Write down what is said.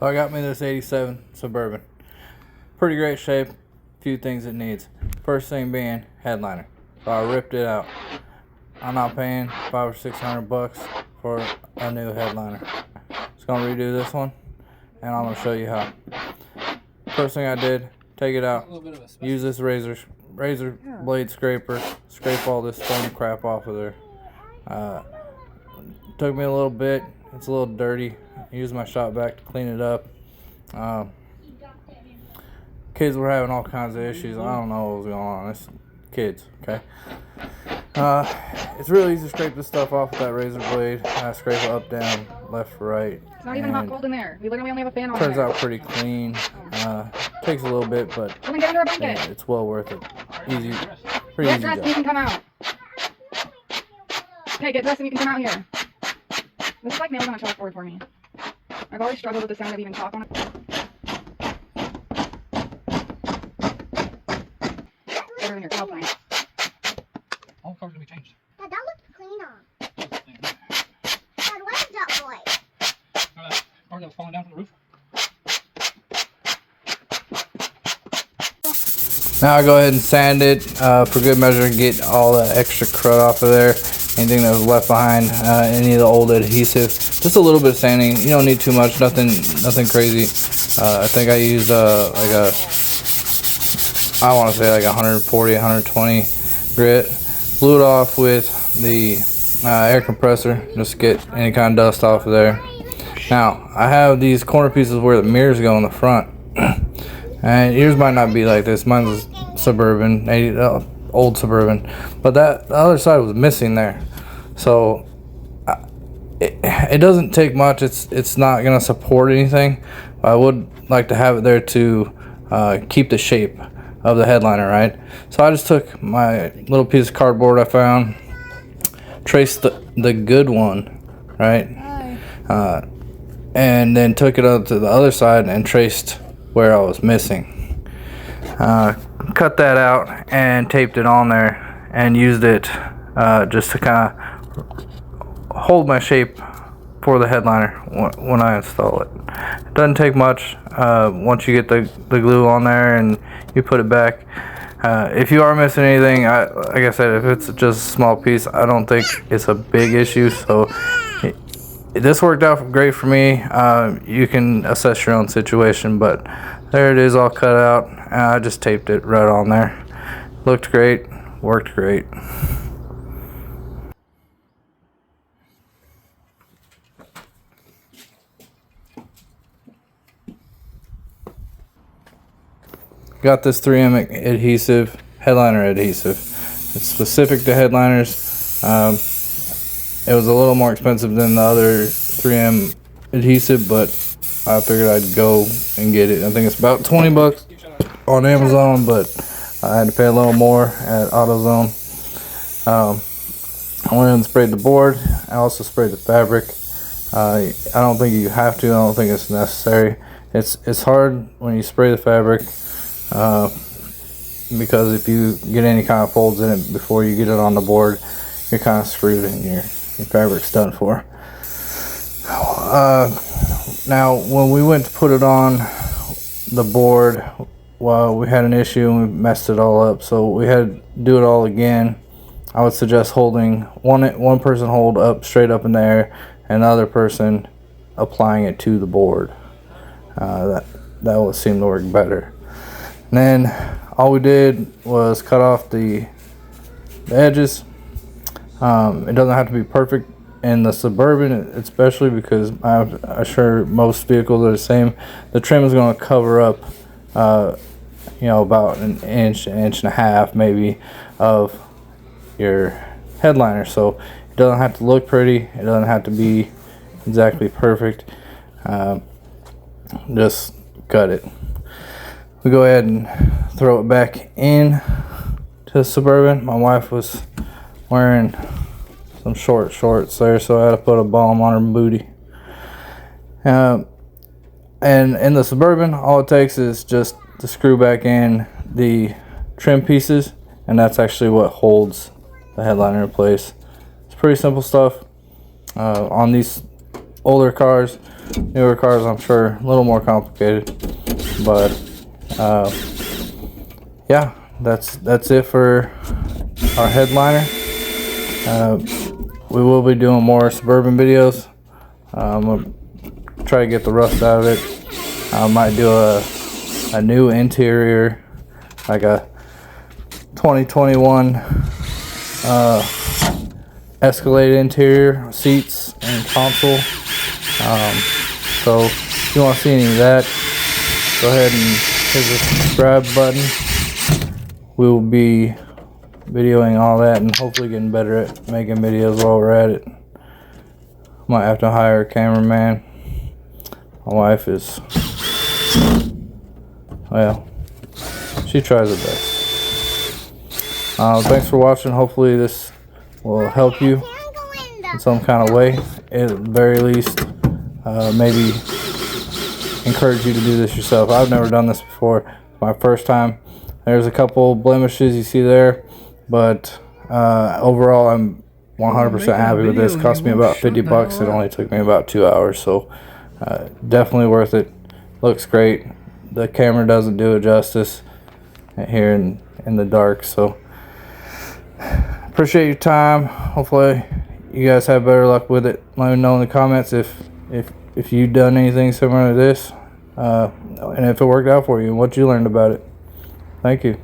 So I got me this 87 Suburban. Pretty great shape. Few things it needs. First thing being headliner. So I ripped it out. I'm not paying $500 or $600 for a new headliner. Just gonna redo this one, and I'm gonna show you how. First thing I did, take it out. Use this razor blade scraper. Scrape all this foam crap off of there. Took me a little bit. It's a little dirty. I used my shop vac to clean it up. Kids were having all kinds of issues. I don't know what was going on. It's kids, okay? It's really easy to scrape this stuff off with that razor blade. I scrape it up, down, left, right. It's not even hot cold in there. We literally only have a fan on. Turns out pretty clean. Takes a little bit, but it's well worth it. Easy, pretty easy job. Get dressed and you can come out. Okay, get dressed and you can come out here. This is like nails on a chalkboard for me. I've always struggled with the sound of even talk on it. Better than your cow plant. All the cars will be changed. Dad, that looks cleaner. Dad, what is that boy? Car that was falling down from the roof. Now I go ahead and sand it for good measure and get all the extra crud off of there. Anything that was left behind, any of the old adhesive. Just a little bit of sanding. You don't need too much. Nothing crazy. I think I used like a, I want to say like 140, 120 grit. Blew it off with the air compressor. Just get any kind of dust off of there. Now I have these corner pieces where the mirrors go in the front. And yours might not be like this. Mine's a Suburban, old Suburban, but the other side was missing there. So it doesn't take much. It's not gonna support anything. I would like to have it there to keep the shape of the headliner, right? So I just took my little piece of cardboard I found, traced the good one, right? And then took it up to the other side and traced where I was missing. Cut that out and taped it on there and used it just to kind of hold my shape for the headliner when I install it. It doesn't take much once you get the glue on there and you put it back. If you are missing anything, like I said, if it's just a small piece, I don't think it's a big issue. So this worked out great for me. You can assess your own situation, but there it is all cut out. And I just taped it right on there. Looked great, worked great. Got this 3M adhesive, headliner adhesive. It's specific to headliners. It was a little more expensive than the other 3M adhesive, but I figured I'd go and get it. I think it's about 20 bucks on Amazon, but I had to pay a little more at AutoZone. I went and sprayed the board. I also sprayed the fabric. I don't think you have to. I don't think it's necessary. It's hard when you spray the fabric because if you get any kind of folds in it before you get it on the board, you're kind of screwed and your fabric's done for. Now when we went to put it on the board, well, we had an issue and we messed it all up, so we had to do it all again. I would suggest holding one person hold up straight up in the air and the other person applying it to the board. That would seem to work better. And then all we did was cut off the edges. It doesn't have to be perfect in the Suburban, especially because I'm sure most vehicles are the same. The trim is going to cover up, about an inch and a half maybe of your headliner. So it doesn't have to look pretty. It doesn't have to be exactly perfect. Just cut it. We go ahead and throw it back in to the Suburban. My wife was wearing some short shorts there, so I had to put a balm on her booty. And in the Suburban, all it takes is just to screw back in the trim pieces, and that's actually what holds the headliner in place. It's pretty simple stuff. On these older cars, Newer cars, I'm sure, a little more complicated. But yeah, that's it for our headliner. We will be doing more Suburban videos. I'm gonna try to get the rust out of it. I might do a new interior, like a 2021 Escalade interior, seats and console. So if you want to see any of that, go ahead and hit the subscribe button. We will be videoing all that and hopefully getting better at making videos while we're at it. Might have to hire a cameraman. My wife is, well, she tries her best. Thanks for watching. Hopefully this will help you in some kind of way. At the very least, maybe encourage you to do this yourself. I've never done this before. My first time. There's a couple blemishes you see there, but overall I'm 100% happy with this. It cost me about $50. It only took me about 2 hours, so definitely worth it. Looks great. The camera doesn't do it justice here in the dark, so appreciate your time. Hopefully you guys have better luck with it. Let me know in the comments if you've done anything similar to this, and if it worked out for you and what you learned about it. Thank you.